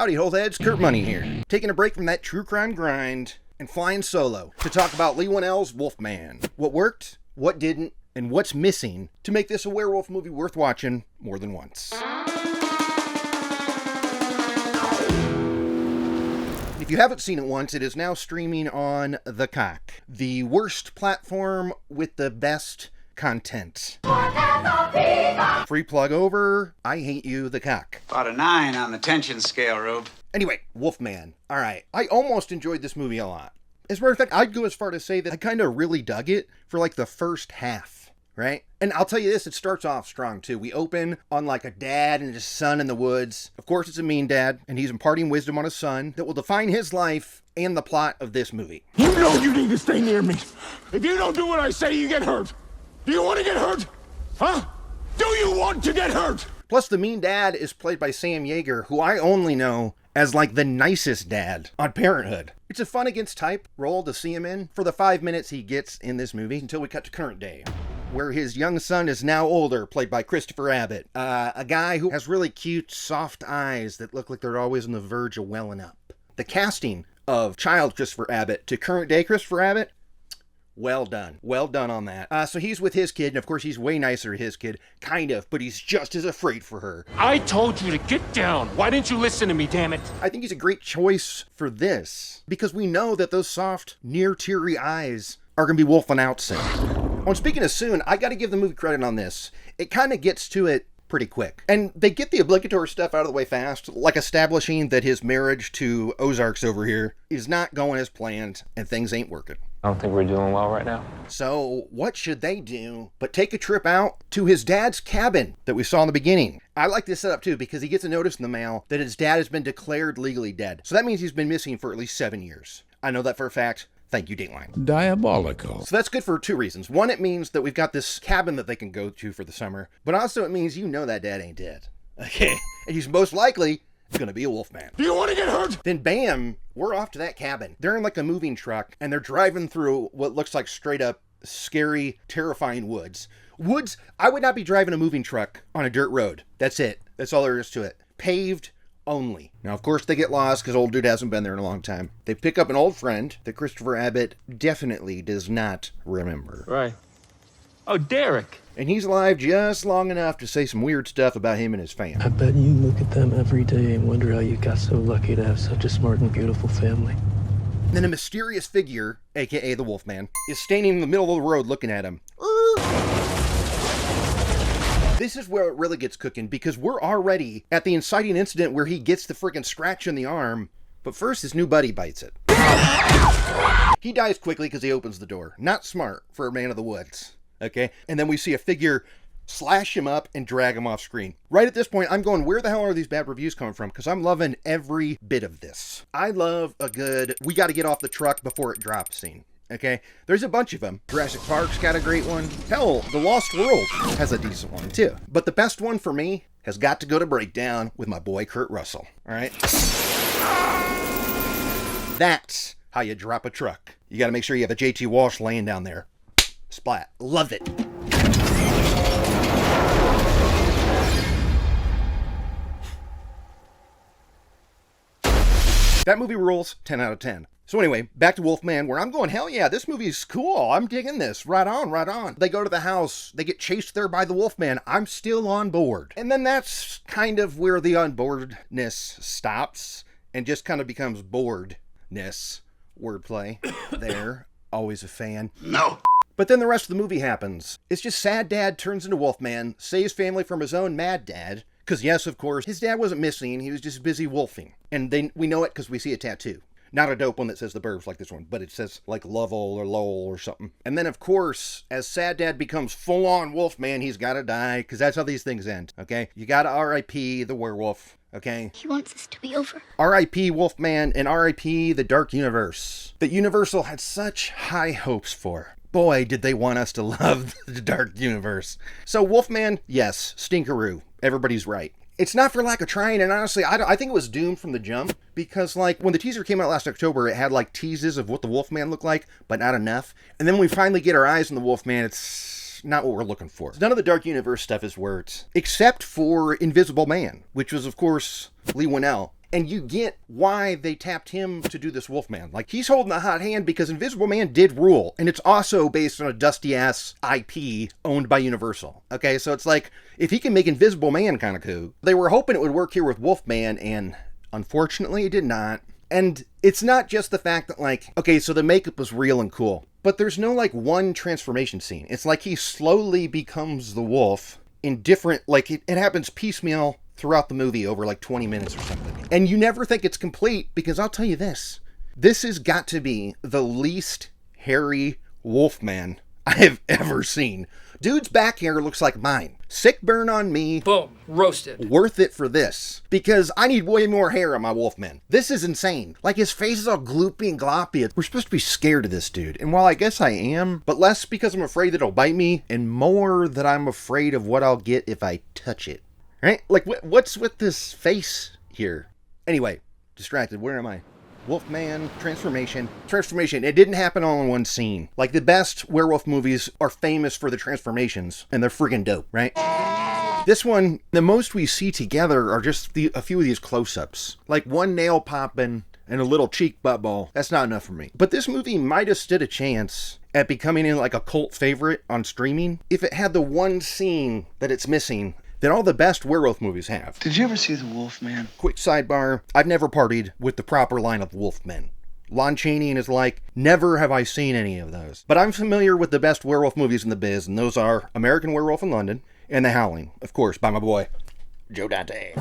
Howdy, whole heads, Kurt Money here. Taking a break from that true crime grind and flying solo to talk about Leigh Whannell's Wolfman. What worked, what didn't, and what's missing to make this a werewolf movie worth watching more than once. If you haven't seen it once, it is now streaming on The Cock, the worst platform with the best content. Free plug over. I hate you, The Cock. About a 9 on the tension scale, Rube. Anyway, Wolfman. Alright, I almost enjoyed this movie a lot. As a matter of fact, I'd go as far to say that I kind of really dug it for like the first half, right? And I'll tell you this, it starts off strong too. We open on like a dad and his son in the woods. Of course, it's a mean dad, and he's imparting wisdom on his son that will define his life and the plot of this movie. You know you need to stay near me. If you don't do what I say, you get hurt. Do you want to get hurt? Huh? Do you want to get hurt? Plus, the mean dad is played by Sam Yeager, who I only know as like the nicest dad on Parenthood. It's a fun against type role to see him in for the 5 minutes he gets in this movie until we cut to current day, where his young son is now older, played by Christopher Abbott, a guy who has really cute, soft eyes that look like they're always on the verge of welling up. The casting of child Christopher Abbott to current day Christopher Abbott, well done. Well done on that. So he's with his kid, and of course he's way nicer to his kid, kind of, but he's just as afraid for her. I told you to get down. Why didn't you listen to me, damn it? I think he's a great choice for this, because we know that those soft, near-teary eyes are going to be wolfing out soon. Well, speaking of soon, I got to give the movie credit on this. It kind of gets to it pretty quick. And they get the obligatory stuff out of the way fast, like establishing that his marriage to Ozarks over here is not going as planned, and things ain't working. I don't think we're doing well right now. So what should they do but take a trip out to his dad's cabin that we saw in the beginning? I like this setup too, because he gets a notice in the mail that his dad has been declared legally dead. So that means he's been missing for at least 7 years. I know that for a fact. Thank you, Dateline. Diabolical. So that's good for two reasons. One, it means that we've got this cabin that they can go to for the summer. But also it means you know that dad ain't dead. Okay? And he's most likely going to be a wolfman. Do you want to get hurt? Then bam, we're off to that cabin. They're in like a moving truck, and they're driving through what looks like straight up scary, terrifying woods. Woods, I would not be driving a moving truck on a dirt road. That's it. That's all there is to it. Paved only. Now, of course, they get lost because old dude hasn't been there in a long time. They pick up an old friend that Christopher Abbott definitely does not remember. Right. Oh, Derek. And he's alive just long enough to say some weird stuff about him and his fam. I bet you look at them every day and wonder how you got so lucky to have such a smart and beautiful family. Then a mysterious figure, aka the Wolfman, is standing in the middle of the road looking at him. This is where it really gets cooking, because we're already at the inciting incident where he gets the freaking scratch in the arm, but first his new buddy bites it. He dies quickly because he opens the door. Not smart for a man of the woods. Okay? And then we see a figure slash him up and drag him off screen. Right at this point, I'm going, where the hell are these bad reviews coming from? Because I'm loving every bit of this. I love a good, we got to get off the truck before it drops scene. Okay? There's a bunch of them. Jurassic Park's got a great one. Hell, The Lost World has a decent one too. But the best one for me has got to go to Breakdown with my boy Kurt Russell. All right? That's how you drop a truck. You got to make sure you have a JT Walsh laying down there. Splat. Love it. That movie rules. 10 out of 10. So anyway, back to Wolfman, where I'm going, hell yeah, this movie is cool. I'm digging this. Right on, right on. They go to the house. They get chased there by the Wolfman. I'm still on board. And then that's kind of where the onboardness stops and just kind of becomes boredness. Wordplay there. Always a fan. No. But then the rest of the movie happens. It's just sad dad turns into Wolfman, saves family from his own mad dad. Because yes, of course, his dad wasn't missing. He was just busy wolfing. And we know it because we see a tattoo. Not a dope one that says the Burbs like this one, but it says like Lovell or Lowell or something. And then, of course, as sad dad becomes full-on Wolfman, he's got to die, because that's how these things end, okay? You got to R.I.P. the werewolf, okay? He wants this to be over. R.I.P. Wolfman and R.I.P. the Dark Universe that Universal had such high hopes for. Boy, did they want us to love the Dark Universe. So Wolfman, yes, stinkeroo. Everybody's right. It's not for lack of trying, and honestly, I think it was doomed from the jump, because, like, when the teaser came out last October, it had, like, teases of what the Wolfman looked like, but not enough. And then when we finally get our eyes on the Wolfman, it's not what we're looking for. None of the Dark Universe stuff is words, except for Invisible Man, which was, of course, Leigh Whannell. And you get why they tapped him to do this Wolfman. Like, he's holding a hot hand because Invisible Man did rule, and it's also based on a dusty-ass IP owned by Universal. Okay, so it's like, if he can make Invisible Man kind of cool, they were hoping it would work here with Wolfman, and unfortunately it did not. And it's not just the fact that, like, okay, so the makeup was real and cool, but there's no, like, one transformation scene. It's like he slowly becomes the wolf in different, like, it happens piecemeal throughout the movie over, like, 20 minutes or something. And you never think it's complete, because I'll tell you this has got to be the least hairy Wolfman I have ever seen. Dude's back hair looks like mine. Sick burn on me. Boom. Roasted. Worth it for this. Because I need way more hair on my Wolfman. This is insane. Like, his face is all gloopy and gloppy. We're supposed to be scared of this dude. And while I guess I am, but less because I'm afraid that he'll bite me, and more that I'm afraid of what I'll get if I touch it. Right? Like, what's with this face here? Anyway, distracted. Where am I? Wolfman, transformation. It didn't happen all in one scene. Like, the best werewolf movies are famous for the transformations, and they're friggin' dope, right? This one, the most we see together are just a few of these close-ups. Like one nail popping and a little cheek bubble. That's not enough for me. But this movie might have stood a chance at becoming like a cult favorite on streaming if it had the one scene that it's missing that all the best werewolf movies have. Did you ever see The Wolfman? Quick sidebar, I've never partied with the proper line of Wolfmen. Lon Chaney and his like, never have I seen any of those. But I'm familiar with the best werewolf movies in the biz, and those are American Werewolf in London and The Howling, of course, by my boy, Joe Dante.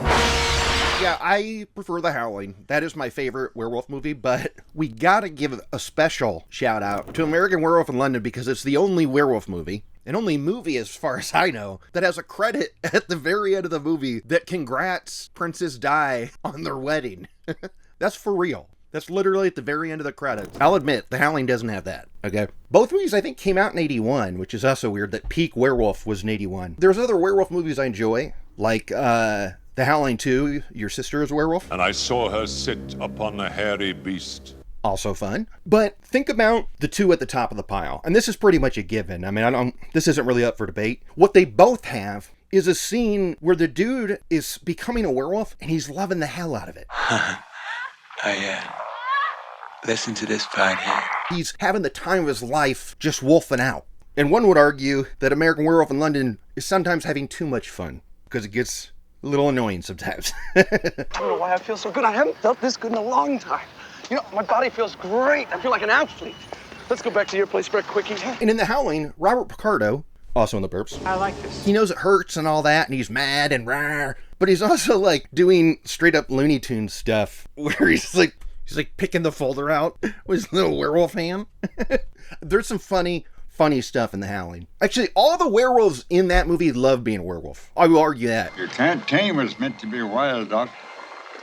Yeah, I prefer The Howling. That is my favorite werewolf movie, but we gotta give a special shout out to American Werewolf in London because it's the only werewolf movie, and only movie as far as I know, that has a credit at the very end of the movie that congrats Princess Di on their wedding. That's for real. That's literally at the very end of the credits. I'll admit, The Howling doesn't have that, okay? Both movies, I think, came out in 81, which is also weird that peak werewolf was in 81. There's other werewolf movies I enjoy, like The Howling 2, Your Sister is a Werewolf. And I saw her sit upon a hairy beast. Also fun. But think about the two at the top of the pile. And this is pretty much a given. I mean, this isn't really up for debate. What they both have is a scene where the dude is becoming a werewolf and he's loving the hell out of it. Listen to this part here. He's having the time of his life just wolfing out. And one would argue that American Werewolf in London is sometimes having too much fun because it gets a little annoying sometimes. I don't know why I feel so good. I haven't felt this good in a long time. You know, my body feels great. I feel like an athlete. Let's go back to your place real quickie. And in The Howling, Robert Picardo, also in The Burps, I like this. he knows it hurts and all that, and he's mad and rawr, but he's also like doing straight up Looney Tunes stuff where he's like picking the folder out with his little werewolf hand. There's some funny stuff in The Howling. Actually, all the werewolves in that movie love being a werewolf. I will argue that. You can't tame what's meant to be wild, Doc.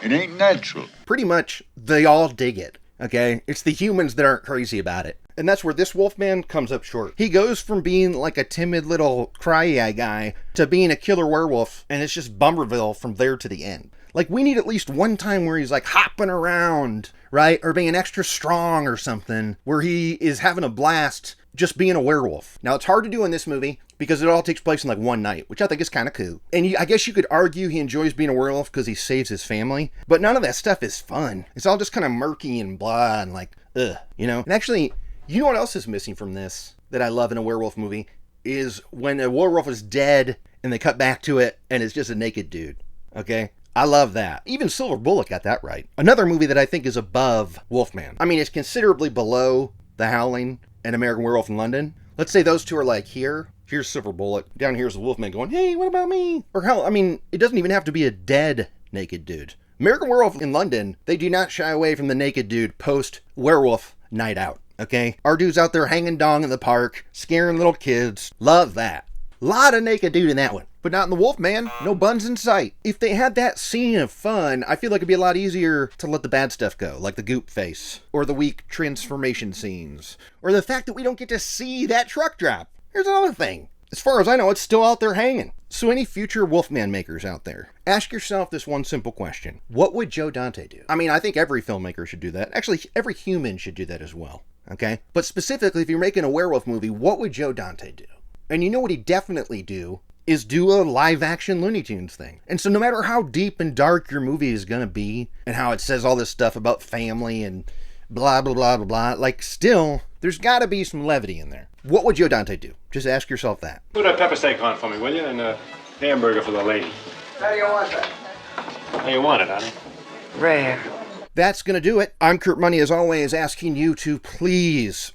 It ain't natural. Pretty much, they all dig it, okay? It's the humans that aren't crazy about it. And that's where this Wolfman comes up short. He goes from being like a timid little cry-eye guy to being a killer werewolf, and it's just Bummerville from there to the end. Like, we need at least one time where he's like hopping around, right? Or being extra strong or something, where he is having a blast just being a werewolf. Now, it's hard to do in this movie because it all takes place in like one night, which I think is kind of cool. And I guess you could argue he enjoys being a werewolf because he saves his family, but none of that stuff is fun. It's all just kind of murky and blah and like, ugh, you know? And actually, you know what else is missing from this that I love in a werewolf movie is when a werewolf is dead and they cut back to it and it's just a naked dude, okay? I love that. Even Silver Bullet got that right. Another movie that I think is above Wolfman. I mean, it's considerably below The Howling and American Werewolf in London. Let's say those two are like here. Here's Silver Bullet. Down here's the Wolfman going, hey, what about me? Or hell, I mean, it doesn't even have to be a dead naked dude. American Werewolf in London, they do not shy away from the naked dude post-werewolf night out, okay? Our dude's out there hanging dong in the park, scaring little kids. Love that. Lot of naked dude in that one. But not in the Wolfman. No buns in sight. If they had that scene of fun, I feel like it'd be a lot easier to let the bad stuff go, like the goop face, or the weak transformation scenes, or the fact that we don't get to see that truck drop. Here's another thing. As far as I know, it's still out there hanging. So any future Wolfman makers out there, ask yourself this one simple question. What would Joe Dante do? I mean, I think every filmmaker should do that. Actually, every human should do that as well, okay? But specifically, if you're making a werewolf movie, what would Joe Dante do? And you know what he'd definitely do is do a live-action Looney Tunes thing. And so no matter how deep and dark your movie is going to be, and how it says all this stuff about family and blah, blah, blah, blah, blah, like, still, there's got to be some levity in there. What would Joe Dante do? Just ask yourself that. Put a pepper steak on for me, will you? And a hamburger for the lady. How do you want that? How you want it, honey? Rare. That's going to do it. I'm Kurt Money, as always, asking you to please